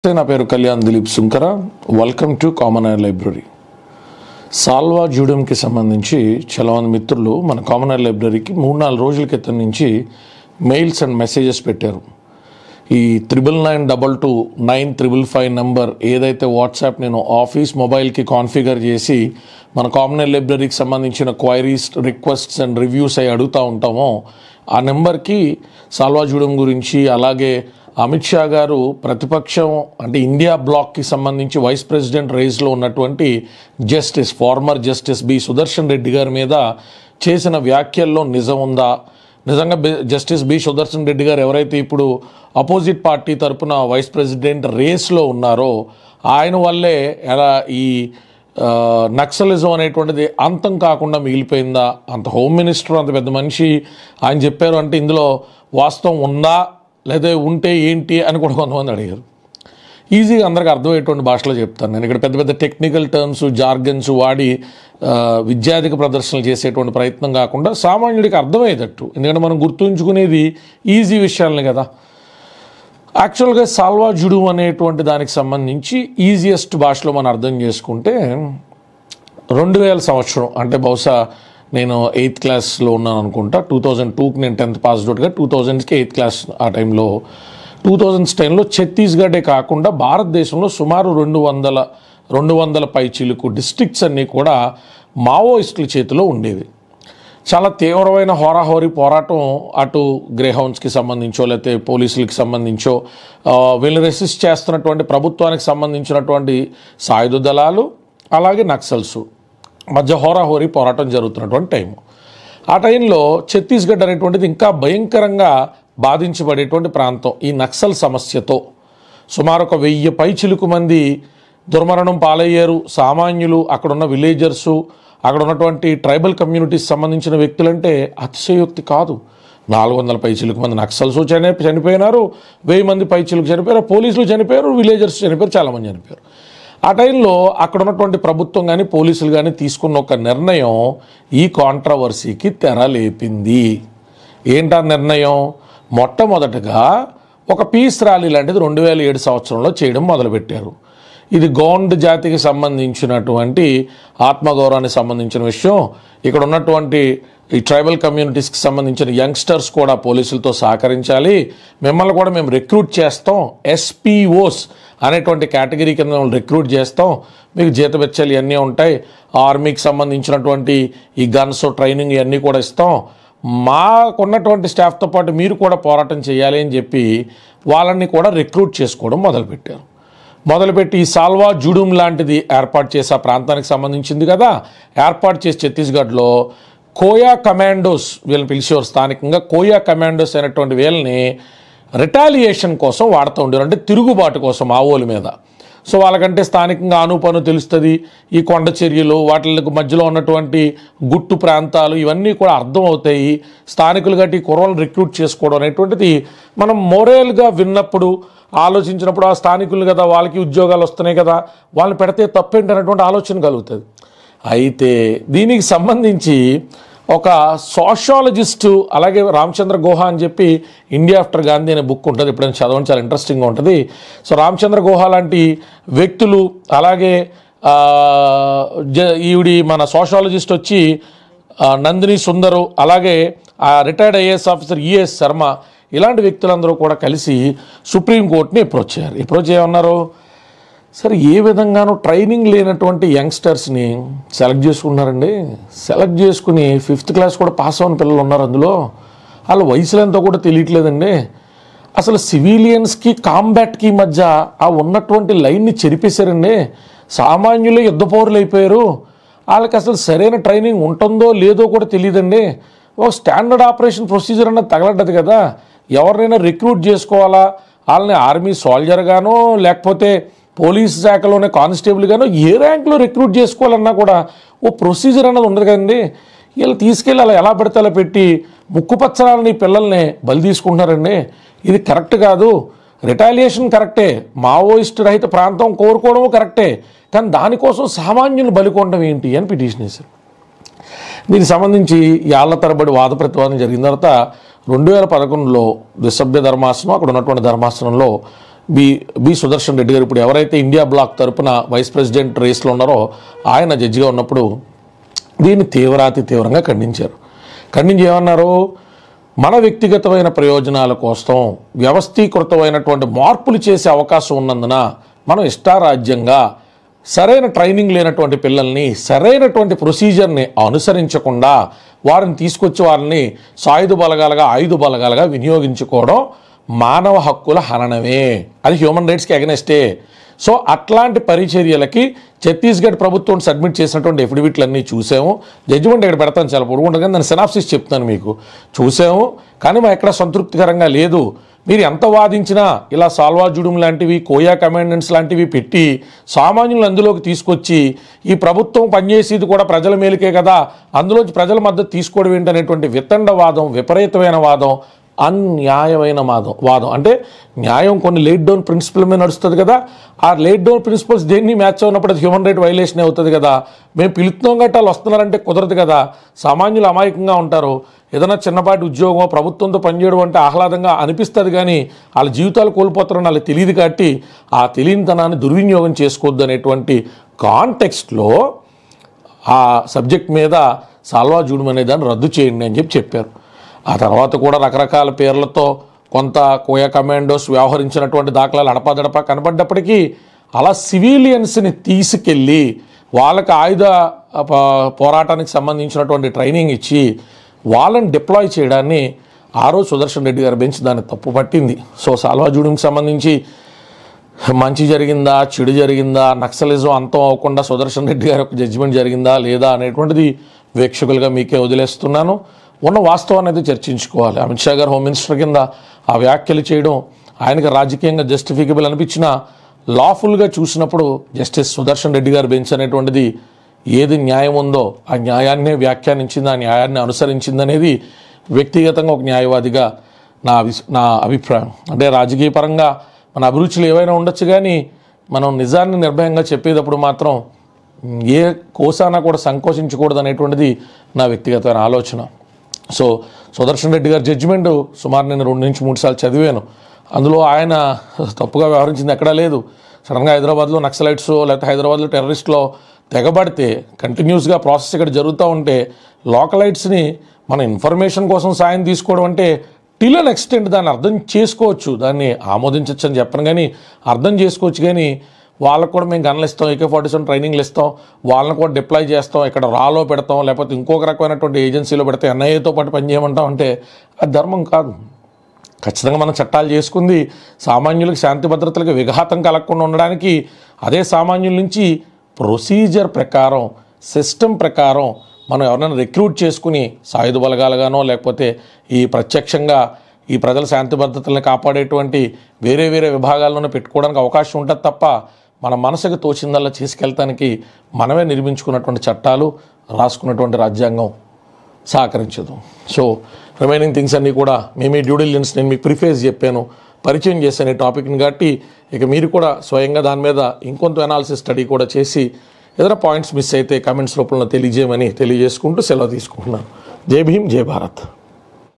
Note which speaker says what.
Speaker 1: నమస్తే, నా పేరు Kalyan Dilip Sunkara. Welcome to common air library. సాల్వా జూడెంకి సంబంధించి చాలామంది మిత్రులు మన కామన్ ఎయిర్ లైబ్రరీకి 3-4 రోజుల క్రితం నుంచి మెయిల్స్ అండ్ మెసేజెస్ పెట్టారు. ఈ 99922955 నెంబర్ ఏదైతే వాట్సాప్ నేను ఆఫీస్ మొబైల్కి కాన్ఫిగర్ చేసి మన కామన్ ఎయిర్ లైబ్రరీకి సంబంధించిన క్వైరీస్, రిక్వెస్ట్స్ అండ్ రివ్యూస్ అవి అడుగుతూ ఉంటామో ఆ నెంబర్కి సాల్వా జూడెం గురించి, అలాగే అమిత్ షా గారు ప్రతిపక్షం అంటే ఇండియా బ్లాక్కి సంబంధించి వైస్ ప్రెసిడెంట్ రేస్లో ఉన్నటువంటి former justice B Sudarshan Reddy గారి మీద చేసిన వ్యాఖ్యల్లో నిజం ఉందా, నిజంగా జస్టిస్ బి సుదర్శన్ రెడ్డి గారు ఎవరైతే ఇప్పుడు అపోజిట్ పార్టీ తరపున వైస్ ప్రెసిడెంట్ రేస్లో ఉన్నారో ఆయన వల్లే ఎలా ఈ నక్సలిజం అనేటువంటిది అంతం కాకుండా మిగిలిపోయిందా, అంత హోమ్ మినిస్టర్ అంత పెద్ద మనిషి ఆయన చెప్పారు అంటే ఇందులో వాస్తవం ఉందా లేదా ఉంటే ఏంటి అని కూడా కొంతమంది అడిగారు. ఈజీగా అందరికీ అర్థమయ్యేటువంటి భాషలో చెప్తాను నేను. ఇక్కడ పెద్ద పెద్ద టెక్నికల్ టర్మ్స్, జార్గన్స్ వాడి విద్యార్థిక ప్రదర్శనలు చేసేటువంటి ప్రయత్నం కాకుండా సామాన్యుడికి అర్థమయ్యేటట్టు, ఎందుకంటే మనం గుర్తుంచుకునేది ఈజీ విషయాలని కదా. యాక్చువల్గా సాల్వా జూడెం అనేటువంటి దానికి సంబంధించి ఈజియెస్ట్ భాషలో మనం అర్థం చేసుకుంటే 2000 సంవత్సరం అంటే బహుశా నేను 8th క్లాస్లో ఉన్నాను అనుకుంటా. 2002కి నేను 10th పాస్డ్ అవుట్గా, 2000కి 8th క్లాస్ ఆ టైంలో. 2010లో ఛత్తీస్గఢే కాకుండా భారతదేశంలో సుమారు 200 పైచిలుకు డిస్ట్రిక్ట్స్ అన్నీ కూడా మావోయిస్టుల చేతిలో ఉండేవి. చాలా తీవ్రమైన హోరాహోరీ పోరాటం అటు గ్రేహౌండ్స్కి సంబంధించో లేకపోతే పోలీసులకి సంబంధించో వీళ్ళు రెసిస్ట్ చేస్తున్నటువంటి ప్రభుత్వానికి సంబంధించినటువంటి సాయుధ దళాలు అలాగే నక్సల్స్ మధ్య హోరాహోరీ పోరాటం జరుగుతున్నటువంటి టైం. ఆ టైంలో ఛత్తీస్గఢ్ అనేటువంటిది ఇంకా భయంకరంగా బాధించబడేటువంటి ప్రాంతం. ఈ నక్సల్ సమస్యతో సుమారు 1000 పైచిలుకు మంది దుర్మరణం పాలయ్యారు. సామాన్యులు, అక్కడున్న విలేజర్సు, అక్కడ ఉన్నటువంటి ట్రైబల్ కమ్యూనిటీస్ సంబంధించిన వ్యక్తులంటే అతిశయోక్తి కాదు. 400 పైచిలుకు మంది నక్సల్స్ చనిపోయినారు, 1000 మంది పైచిలుకు చనిపోయారు, పోలీసులు చనిపోయారు, విలేజర్స్ చనిపోయారు, చాలామంది చనిపోయారు. ఆ టైంలో అక్కడ ఉన్నటువంటి ప్రభుత్వం కానీ పోలీసులు కానీ తీసుకున్న ఒక నిర్ణయం ఈ కాంట్రవర్సీకి తెరలేపింది. ఏంటా నిర్ణయం? మొట్టమొదటగా ఒక పీస్ ర్యాలీ లాంటిది 2007 సంవత్సరంలో చేయడం మొదలుపెట్టారు. ఇది గోండ్ జాతికి సంబంధించినటువంటి ఆత్మగౌరవానికి సంబంధించిన విషయం. ఇక్కడ ఉన్నటువంటి ఈ ట్రైబల్ కమ్యూనిటీస్కి సంబంధించిన యంగ్స్టర్స్ కూడా పోలీసులతో సహకరించాలి, మిమ్మల్ని కూడా మేము రిక్రూట్ చేస్తాం, ఎస్పీఓస్ అనేటువంటి కేటగిరీ కింద రిక్రూట్ చేస్తాం, మీకు జీతబెచ్చాలు ఇవన్నీ ఉంటాయి, ఆర్మీకి సంబంధించినటువంటి ఈ గన్స్ ట్రైనింగ్ ఇవన్నీ కూడా ఇస్తాం, మాకున్నటువంటి స్టాఫ్తో పాటు మీరు కూడా పోరాటం చేయాలి అని చెప్పి వాళ్ళని కూడా రిక్రూట్ చేసుకోవడం మొదలుపెట్టారు. మొదలుపెట్టి ఈ సాల్వా జూడెం లాంటిది ఏర్పాటు చేసి ఆ ప్రాంతానికి సంబంధించింది కదా, ఏర్పాటు చేసి ఛత్తీస్గఢ్లో కోయా కమాండోస్ వీళ్ళని పిలిచేవారు. స్థానికంగా కోయా కమాండోస్ అనేటువంటి వీళ్ళని రిటాలియేషన్ కోసం వాడుతూ ఉండేవారు, అంటే తిరుగుబాటు కోసం మావోల మీద. సో వాళ్ళకంటే స్థానికంగా ఆనుపను తెలుస్తుంది, ఈ కొండ చర్యలు వాటికి మధ్యలో ఉన్నటువంటి గుట్టు ప్రాంతాలు ఇవన్నీ కూడా అర్థమవుతాయి. స్థానికులు గట్టి కుర్రలను రిక్రూట్ చేసుకోవడం అనేటువంటిది మనం మోరల్గా విన్నప్పుడు ఆలోచించినప్పుడు ఆ స్థానికులు కదా, వాళ్ళకి ఉద్యోగాలు వస్తున్నాయి కదా, వాళ్ళని పెడితే తప్పేంటనేటువంటి ఆలోచన కలుగుతుంది. అయితే దీనికి సంబంధించి ఒక సోషాలజిస్టు, అలాగే రామచంద్ర గుహ అని చెప్పి ఇండియా ఆఫ్టర్ గాంధీ అనే బుక్ ఉంటుంది, ఎప్పుడైనా చదవడం చాలా ఇంట్రెస్టింగ్గా ఉంటుంది. సో రామచంద్ర గుహ లాంటి వ్యక్తులు, అలాగే ఈవిడి మన సోషాలజిస్ట్ వచ్చి నందిని సుందరు, అలాగే retired IAS officer E S Sharma, ఇలాంటి వ్యక్తులందరూ కూడా కలిసి సుప్రీంకోర్టుని అప్రోచ్ అయ్యారు. అప్రోచ్ ఏమన్నారు, సరే ఏ విధంగానూ ట్రైనింగ్ లేనటువంటి యంగ్స్టర్స్ని సెలెక్ట్ చేసుకున్నారండి. సెలెక్ట్ చేసుకుని 5th క్లాస్ కూడా పాస్ అవ్వని పిల్లలు ఉన్నారు అందులో, వాళ్ళ వయసులు ఎంతో కూడా తెలియట్లేదండి. అసలు సివిలియన్స్కి కాంబాట్కి మధ్య ఆ ఉన్నటువంటి లైన్ని చెరిపేశారండి. సామాన్యులు యుద్ధ పౌరులు అయిపోయారు, వాళ్ళకి అసలు సరైన ట్రైనింగ్ ఉంటుందో లేదో కూడా తెలియదండి. ఒక స్టాండర్డ్ ఆపరేషన్ ప్రొసీజర్ అన్నది తగలడ్డది కదా, ఎవరినైనా రిక్రూట్ చేసుకోవాలా, వాళ్ళని ఆర్మీ సోల్జర్గానో లేకపోతే పోలీస్ శాఖలోనే కానిస్టేబుల్గానో ఏ ర్యాంక్లో రిక్రూట్ చేసుకోవాలన్నా కూడా ఓ ప్రొసీజర్ అన్నది ఉండదు కదండి. వీళ్ళు తీసుకెళ్ళి అలా ఎలా పడితే అలా పెట్టి ముక్కుపచ్చలాలని పిల్లల్ని బలి తీసుకుంటున్నారండి. ఇది కరెక్ట్ కాదు. రిటాలియేషన్ కరెక్టే, మావోయిస్ట్ రహిత ప్రాంతం కోరుకోవడము కరెక్టే, కానీ దానికోసం సామాన్యులు బలికొనడం ఏంటి అని పిటిషన్ వేశారు. దీనికి సంబంధించి ఏళ్ల తరబడి వాద ప్రతివాదం జరిగిన తర్వాత 2011లో దిశభ్య ధర్మాసనం, అక్కడ ఉన్నటువంటి ధర్మాసనంలో బి సుదర్శన్ రెడ్డి గారు ఇప్పుడు ఎవరైతే ఇండియా బ్లాక్ తరపున వైస్ ప్రెసిడెంట్ రేస్లో ఉన్నారో ఆయన జడ్జిగా ఉన్నప్పుడు దీన్ని తీవ్రంగా ఖండించారు. ఖండించి ఏమన్నారు, మన వ్యక్తిగతమైన ప్రయోజనాల కోసం వ్యవస్థీకృతమైనటువంటి మార్పులు చేసే అవకాశం ఉన్నందున మనం ఇష్టారాజ్యంగా సరైన ట్రైనింగ్ లేనటువంటి పిల్లల్ని సరైనటువంటి ప్రొసీజర్ని అనుసరించకుండా వారిని తీసుకొచ్చి వారిని సాయుధ బలగాలుగా ఆయుధ బలగాలుగా వినియోగించుకోవడం మానవ హక్కుల హననమే, అది హ్యూమన్ రైట్స్కి అగెనెస్టే. సో అట్లాంటి పరిచర్యలకి ఛత్తీస్గఢ్ ప్రభుత్వం సబ్మిట్ చేసినటువంటి ఎఫిడవిట్లన్నీ చూసాము. జడ్జిమెంట్ ఇక్కడ పెడతాను, చాలా పొడుగుంటుంది కానీ దాని సినాప్సిస్ చెప్తాను మీకు. చూసాము కానీ మా ఎక్కడ సంతృప్తికరంగా లేదు. మీరు ఎంత వాదించినా ఇలా సాల్వా జుడుం లాంటివి, కోయా కమాండెంట్స్ లాంటివి పెట్టి సామాన్యులను అందులోకి తీసుకొచ్చి ఈ ప్రభుత్వం పనిచేసేది కూడా ప్రజల మేలుకే కదా, అందులోంచి ప్రజల మద్దతు తీసుకోవడం ఏంటనేటువంటి వితండవాదం, విపరీతమైన వాదం, అన్యాయమైన వాదం. అంటే న్యాయం కొన్ని లేట్ డౌన్ ప్రిన్సిపల్ మీద నడుస్తుంది కదా, ఆ లేట్ డౌన్ ప్రిన్సిపల్స్ దేన్ని మ్యాచ్ అవునప్పుడు అది హ్యూమన్ రైట్ వైలేషన్ అవుతుంది కదా. మేము పిలుతున్నాం గట్ట వాళ్ళు వస్తున్నారంటే కుదరదు కదా. సామాన్యులు అమాయకంగా ఉంటారు. ఏదైనా చిన్నపాటి ఉద్యోగం ప్రభుత్వంతో పనిచేయడం అంటే ఆహ్లాదంగా అనిపిస్తుంది కానీ వాళ్ళ జీవితాలు కోల్పోతారని వాళ్ళకి తెలియదు కాబట్టి ఆ తెలియనితనాన్ని దుర్వినియోగం చేసుకోవద్దు అనేటువంటి కాంటెక్స్ట్లో ఆ సబ్జెక్ట్ మీద సాల్వా జుడుం అనే దాన్ని రద్దు చేయండి అని చెప్పారు. ఆ తర్వాత కూడా రకరకాల పేర్లతో కొంత కోయా కమాండోస్ వ్యవహరించినటువంటి దాఖలాలు అడపాదడపా కనబడ్డప్పటికీ అలా సివిలియన్స్ని తీసుకెళ్ళి వాళ్ళకి ఆయుధ పోరాటానికి సంబంధించినటువంటి ట్రైనింగ్ ఇచ్చి వాళ్ళని డిప్లాయ్ చేయడాన్ని ఆ రోజు సుదర్శన్ రెడ్డి గారి బెంచ్ దాన్ని తప్పు పట్టింది. సో సాల్వా జుడుంకి సంబంధించి మంచి జరిగిందా, చెడు జరిగిందా, నక్సలిజం అంతం అవ్వకుండా సుదర్శన్ రెడ్డి గారి యొక్క జడ్జిమెంట్ జరిగిందా లేదా అనేటువంటిది వీక్షకులుగా మీకే వదిలేస్తున్నాను. ఉన్న వాస్తవాన్ని అయితే చర్చించుకోవాలి. అమిత్ షా గారు హోమ్ మినిస్టర్ కింద ఆ వ్యాఖ్యలు చేయడం ఆయనకు రాజకీయంగా జస్టిఫికబుల్ అనిపించినా లాఫుల్గా చూసినప్పుడు జస్టిస్ సుదర్శన్ రెడ్డి గారి బెంచ్ అనేటువంటిది ఏది న్యాయం ఉందో ఆ న్యాయాన్నే వ్యాఖ్యానించింది, ఆ న్యాయాన్ని అనుసరించింది అనేది వ్యక్తిగతంగా ఒక న్యాయవాదిగా నా అభిప్రాయం. అంటే రాజకీయ పరంగా మన అభిరుచులు ఏవైనా ఉండొచ్చు కానీ మనం నిజాన్ని నిర్భయంగా చెప్పేటప్పుడు మాత్రం ఏ కోసానా కూడా సంకోచించకూడదు అనేటువంటిది నా వ్యక్తిగతమైన ఆలోచన. సో సుదర్శన్ రెడ్డి గారి జడ్జిమెంట్ సుమారు నేను 2 నుంచి 3 సార్లు చదివాను. అందులో ఆయన తప్పుగా వ్యవహరించింది ఎక్కడా లేదు. సడన్గా హైదరాబాద్లో నక్సలైట్స్ లేకపోతే హైదరాబాద్లో టెర్రరిస్ట్లో తెగబడితే కంటిన్యూస్గా ప్రాసెస్ ఇక్కడ జరుగుతూ ఉంటే లోకలైట్స్ని మన ఇన్ఫర్మేషన్ కోసం సాయం తీసుకోవడం అంటే టిల్ అన్ ఎక్స్టెంట్ దాన్ని అర్థం చేసుకోవచ్చు, దాన్ని ఆమోదించవచ్చు అని చెప్పను కానీ అర్థం చేసుకోవచ్చు. కానీ వాళ్ళకు కూడా మేము గన్లు ఇస్తాం, AK-47 ట్రైనింగ్లు ఇస్తాం, వాళ్ళని కూడా డిప్లాయ్ చేస్తాం, ఇక్కడ రాలో పెడతాం, లేకపోతే ఇంకొక రకమైనటువంటి ఏజెన్సీలో పెడితే NIAతో పాటు పనిచేయమంటాం అంటే అది ధర్మం కాదు. ఖచ్చితంగా మనం చట్టాలు చేసుకుంది సామాన్యులకు శాంతి భద్రతలకు విఘాతం కలగకుండా ఉండడానికి. అదే సామాన్యుల నుంచి ప్రొసీజర్ ప్రకారం, సిస్టమ్ ప్రకారం మనం ఎవరైనా రిక్రూట్ చేసుకుని సాయుధ బలగాలుగానో లేకపోతే ఈ ప్రత్యక్షంగా ఈ ప్రజల శాంతి భద్రతలను కాపాడేటువంటి వేరే విభాగాల్లోనే పెట్టుకోవడానికి అవకాశం ఉంటుంది తప్ప మన మనసుకు తోచిందల్లా చేసుకెళ్తానికి మనమే నిర్మించుకున్నటువంటి చట్టాలు, రాసుకున్నటువంటి రాజ్యాంగం సహకరించదు. సో రిమైనింగ్ థింగ్స్ అన్నీ కూడా మేమే డ్యూ డిలిజెన్స్ నేను మీకు ప్రిఫేస్ చెప్పాను, పరిచయం చేశాను ఈ టాపిక్ని కాబట్టి ఇక మీరు కూడా స్వయంగా దాని మీద ఇంకొంత అనాలిసిస్ స్టడీ కూడా చేసి ఏదైనా పాయింట్స్ మిస్ అయితే కామెంట్స్ రూపంలో తెలియజేయమని తెలియజేసుకుంటూ సెలవు తీసుకుంటున్నాను. జై భీమ్, జై భారత్.